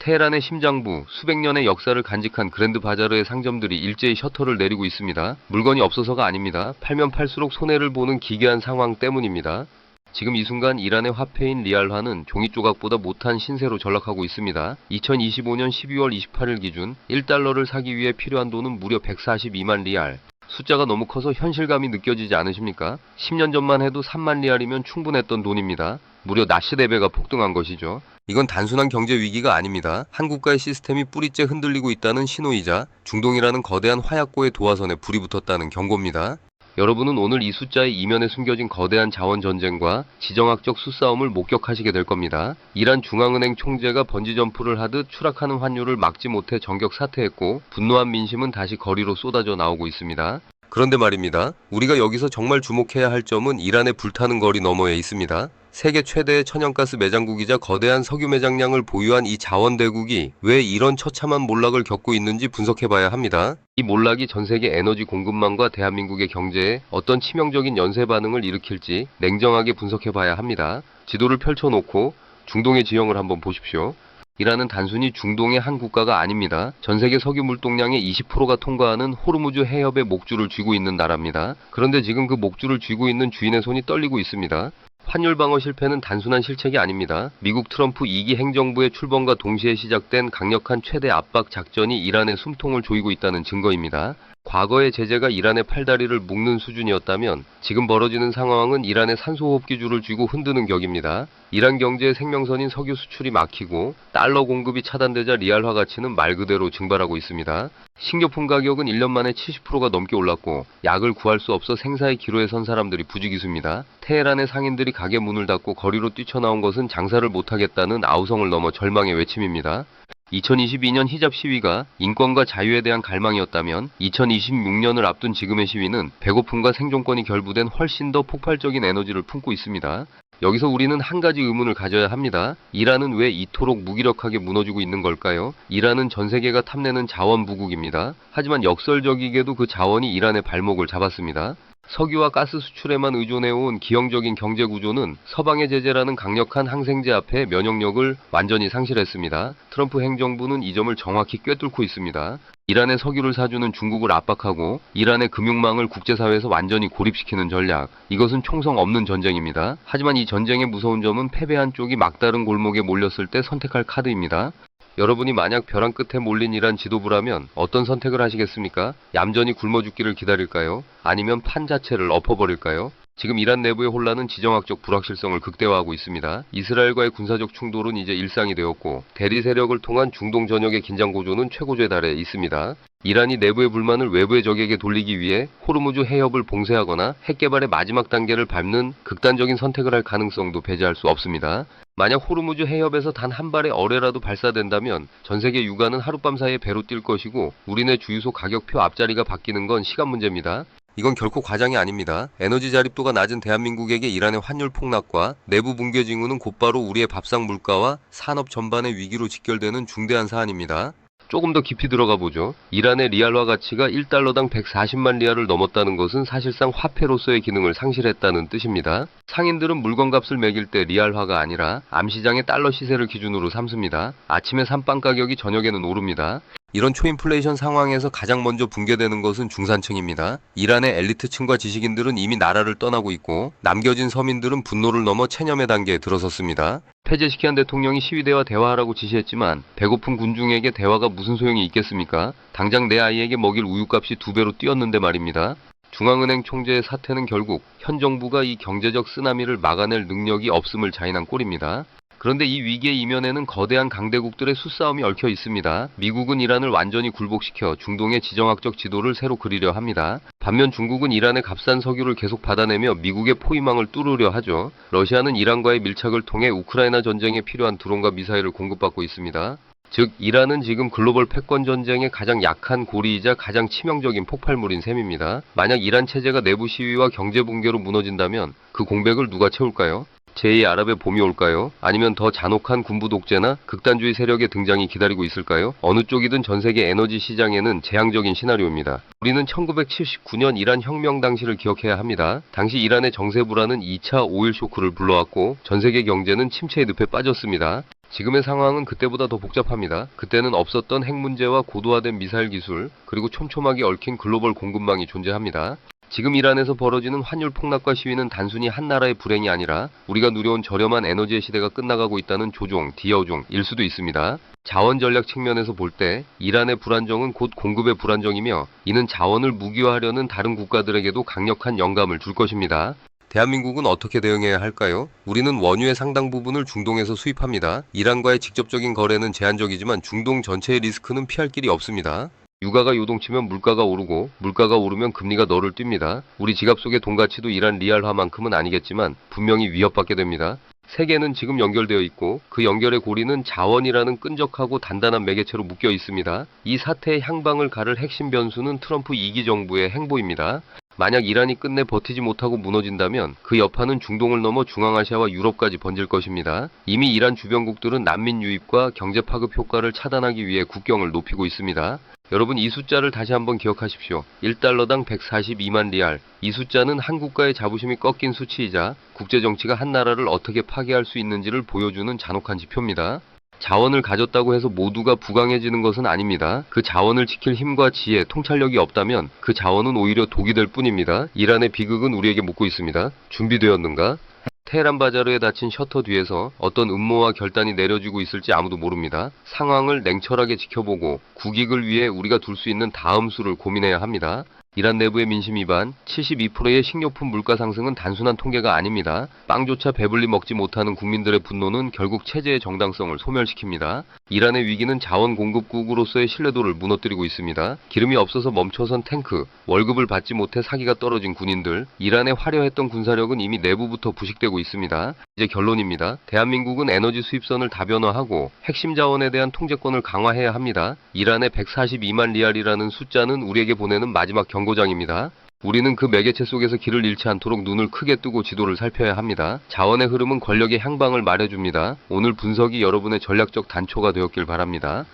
테헤란의 심장부, 수백 년의 역사를 간직한 그랜드 바자르의 상점들이 일제히 셔터를 내리고 있습니다. 물건이 없어서가 아닙니다. 팔면 팔수록 손해를 보는 기괴한 상황 때문입니다. 지금 이 순간 이란의 화폐인 리알화는 종이 조각보다 못한 신세로 전락하고 있습니다. 2025년 12월 28일 기준 1달러를 사기 위해 필요한 돈은 무려 142만 리알. 숫자가 너무 커서 현실감이 느껴지지 않으십니까? 10년 전만 해도 3만 리알이면 충분했던 돈입니다. 무려 나시 대배가 폭등한 것이죠. 이건 단순한 경제 위기가 아닙니다. 한 국가의 시스템이 뿌리째 흔들리고 있다는 신호이자 중동이라는 거대한 화약고의 도화선에 불이 붙었다는 경고입니다. 여러분은 오늘 이 숫자의 이면에 숨겨진 거대한 자원 전쟁과 지정학적 수싸움을 목격하시게 될 겁니다. 이란 중앙은행 총재가 번지점프를 하듯 추락하는 환율을 막지 못해 전격 사퇴했고 분노한 민심은 다시 거리로 쏟아져 나오고 있습니다. 그런데 말입니다. 우리가 여기서 정말 주목해야 할 점은 이란의 불타는 거리 너머에 있습니다. 세계 최대의 천연가스 매장국이자 거대한 석유 매장량을 보유한 이 자원대국이 왜 이런 처참한 몰락을 겪고 있는지 분석해봐야 합니다. 이 몰락이 전 세계 에너지 공급망과 대한민국의 경제에 어떤 치명적인 연쇄 반응을 일으킬지 냉정하게 분석해봐야 합니다. 지도를 펼쳐놓고 중동의 지형을 한번 보십시오. 이란은 단순히 중동의 한 국가가 아닙니다. 전 세계 석유 물동량의 20%가 통과하는 호르무즈 해협의 목줄을 쥐고 있는 나라입니다. 그런데 지금 그 목줄을 쥐고 있는 주인의 손이 떨리고 있습니다. 환율 방어 실패는 단순한 실책이 아닙니다. 미국 트럼프 2기 행정부의 출범과 동시에 시작된 강력한 최대 압박 작전이 이란의 숨통을 조이고 있다는 증거입니다. 과거의 제재가 이란의 팔다리를 묶는 수준이었다면 지금 벌어지는 상황은 이란의 산소호흡기줄을 쥐고 흔드는 격입니다. 이란 경제의 생명선인 석유 수출이 막히고 달러 공급이 차단되자 리알화 가치는 말 그대로 증발하고 있습니다. 식료품 가격은 1년 만에 70%가 넘게 올랐고 약을 구할 수 없어 생사의 기로에 선 사람들이 부지기수입니다. 테헤란의 상인들이 가게 문을 닫고 거리로 뛰쳐나온 것은 장사를 못하겠다는 아우성을 넘어 절망의 외침입니다. 2022년 히잡 시위가 인권과 자유에 대한 갈망이었다면 2026년을 앞둔 지금의 시위는 배고픔과 생존권이 결부된 훨씬 더 폭발적인 에너지를 품고 있습니다. 여기서 우리는 한 가지 의문을 가져야 합니다. 이란은 왜 이토록 무기력하게 무너지고 있는 걸까요? 이란은 전 세계가 탐내는 자원 부국입니다. 하지만 역설적이게도 그 자원이 이란의 발목을 잡았습니다. 석유와 가스 수출에만 의존해온 기형적인 경제 구조는 서방의 제재라는 강력한 항생제 앞에 면역력을 완전히 상실했습니다. 트럼프 행정부는 이 점을 정확히 꿰뚫고 있습니다. 이란의 석유를 사주는 중국을 압박하고 이란의 금융망을 국제사회에서 완전히 고립시키는 전략. 이것은 총성 없는 전쟁입니다. 하지만 이 전쟁의 무서운 점은 패배한 쪽이 막다른 골목에 몰렸을 때 선택할 카드입니다. 여러분이 만약 벼랑 끝에 몰린 이란 지도부라면 어떤 선택을 하시겠습니까? 얌전히 굶어 죽기를 기다릴까요? 아니면 판 자체를 엎어버릴까요? 지금 이란 내부의 혼란은 지정학적 불확실성을 극대화하고 있습니다. 이스라엘과의 군사적 충돌은 이제 일상이 되었고 대리 세력을 통한 중동 전역의 긴장 고조는 최고조에 달해 있습니다. 이란이 내부의 불만을 외부의 적에게 돌리기 위해 호르무즈 해협을 봉쇄하거나 핵 개발의 마지막 단계를 밟는 극단적인 선택을 할 가능성도 배제할 수 없습니다. 만약 호르무즈 해협에서 단 한 발의 어뢰라도 발사된다면 전 세계 유가는 하룻밤 사이에 배로 뛸 것이고 우리네 주유소 가격표 앞자리가 바뀌는 건 시간 문제입니다. 이건 결코 과장이 아닙니다. 에너지 자립도가 낮은 대한민국에게 이란의 환율 폭락과 내부 붕괴 징후는 곧바로 우리의 밥상 물가와 산업 전반의 위기로 직결되는 중대한 사안입니다. 조금 더 깊이 들어가 보죠. 이란의 리알화 가치가 1달러당 140만 리알을 넘었다는 것은 사실상 화폐로서의 기능을 상실했다는 뜻입니다. 상인들은 물건값을 매길 때 리알화가 아니라 암시장의 달러 시세를 기준으로 삼습니다. 아침에 산빵 가격이 저녁에는 오릅니다. 이런 초인플레이션 상황에서 가장 먼저 붕괴되는 것은 중산층입니다. 이란의 엘리트층과 지식인들은 이미 나라를 떠나고 있고 남겨진 서민들은 분노를 넘어 체념의 단계에 들어섰습니다. 페제시키안 대통령이 시위대와 대화하라고 지시했지만 배고픈 군중에게 대화가 무슨 소용이 있겠습니까? 당장 내 아이에게 먹일 우유값이 2배로 뛰었는데 말입니다. 중앙은행 총재의 사퇴는 결국 현 정부가 이 경제적 쓰나미를 막아낼 능력이 없음을 자인한 꼴입니다. 그런데 이 위기의 이면에는 거대한 강대국들의 수싸움이 얽혀 있습니다. 미국은 이란을 완전히 굴복시켜 중동의 지정학적 지도를 새로 그리려 합니다. 반면 중국은 이란의 값싼 석유를 계속 받아내며 미국의 포위망을 뚫으려 하죠. 러시아는 이란과의 밀착을 통해 우크라이나 전쟁에 필요한 드론과 미사일을 공급받고 있습니다. 즉 이란은 지금 글로벌 패권 전쟁의 가장 약한 고리이자 가장 치명적인 폭발물인 셈입니다. 만약 이란 체제가 내부 시위와 경제 붕괴로 무너진다면 그 공백을 누가 채울까요? 제2아랍의 봄이 올까요? 아니면 더 잔혹한 군부 독재나 극단주의 세력의 등장이 기다리고 있을까요? 어느 쪽이든 전 세계 에너지 시장에는 재앙적인 시나리오입니다. 우리는 1979년 이란 혁명 당시를 기억해야 합니다. 당시 이란의 정세 불안은 2차 오일 쇼크를 불러왔고 전 세계 경제는 침체의 늪에 빠졌습니다. 지금의 상황은 그때보다 더 복잡합니다. 그때는 없었던 핵 문제와 고도화된 미사일 기술, 그리고 촘촘하게 얽힌 글로벌 공급망이 존재합니다. 지금 이란에서 벌어지는 환율 폭락과 시위는 단순히 한 나라의 불행이 아니라 우리가 누려온 저렴한 에너지의 시대가 끝나가고 있다는 조종, 디어종일 수도 있습니다. 자원 전략 측면에서 볼 때 이란의 불안정은 곧 공급의 불안정이며 이는 자원을 무기화하려는 다른 국가들에게도 강력한 영감을 줄 것입니다. 대한민국은 어떻게 대응해야 할까요? 우리는 원유의 상당 부분을 중동에서 수입합니다. 이란과의 직접적인 거래는 제한적이지만 중동 전체의 리스크는 피할 길이 없습니다. 유가가 요동치면 물가가 오르고 물가가 오르면 금리가 너를 뜁니다. 우리 지갑 속의 돈 가치도 이란 리알화만큼은 아니겠지만 분명히 위협받게 됩니다. 세계는 지금 연결되어 있고 그 연결의 고리는 자원이라는 끈적하고 단단한 매개체로 묶여 있습니다. 이 사태의 향방을 가를 핵심 변수는 트럼프 2기 정부의 행보입니다. 만약 이란이 끝내 버티지 못하고 무너진다면 그 여파는 중동을 넘어 중앙아시아와 유럽까지 번질 것입니다. 이미 이란 주변국들은 난민 유입과 경제 파급 효과를 차단하기 위해 국경을 높이고 있습니다. 여러분, 이 숫자를 다시 한번 기억하십시오. 1달러당 142만 리알. 이 숫자는 한 국가의 자부심이 꺾인 수치이자 국제정치가 한 나라를 어떻게 파괴할 수 있는지를 보여주는 잔혹한 지표입니다. 자원을 가졌다고 해서 모두가 부강해지는 것은 아닙니다. 그 자원을 지킬 힘과 지혜, 통찰력이 없다면 그 자원은 오히려 독이 될 뿐입니다. 이란의 비극은 우리에게 묻고 있습니다. 준비되었는가? 테헤란 바자르에 닫힌 셔터 뒤에서 어떤 음모와 결단이 내려지고 있을지 아무도 모릅니다. 상황을 냉철하게 지켜보고 국익을 위해 우리가 둘 수 있는 다음 수를 고민해야 합니다. 이란 내부의 민심 위반, 72%의 식료품 물가 상승은 단순한 통계가 아닙니다. 빵조차 배불리 먹지 못하는 국민들의 분노는 결국 체제의 정당성을 소멸시킵니다. 이란의 위기는 자원 공급국으로서의 신뢰도를 무너뜨리고 있습니다. 기름이 없어서 멈춰선 탱크, 월급을 받지 못해 사기가 떨어진 군인들, 이란의 화려했던 군사력은 이미 내부부터 부식되고 있습니다. 이제 결론입니다. 대한민국은 에너지 수입선을 다변화하고 핵심 자원에 대한 통제권을 강화해야 합니다. 이란의 142만 리알이라는 숫자는 우리에게 보내는 마지막 경고장입니다. 우리는 그 매개체 속에서 길을 잃지 않도록 눈을 크게 뜨고 지도를 살펴야 합니다. 자원의 흐름은 권력의 향방을 말해줍니다. 오늘 분석이 여러분의 전략적 단초가 되었길 바랍니다.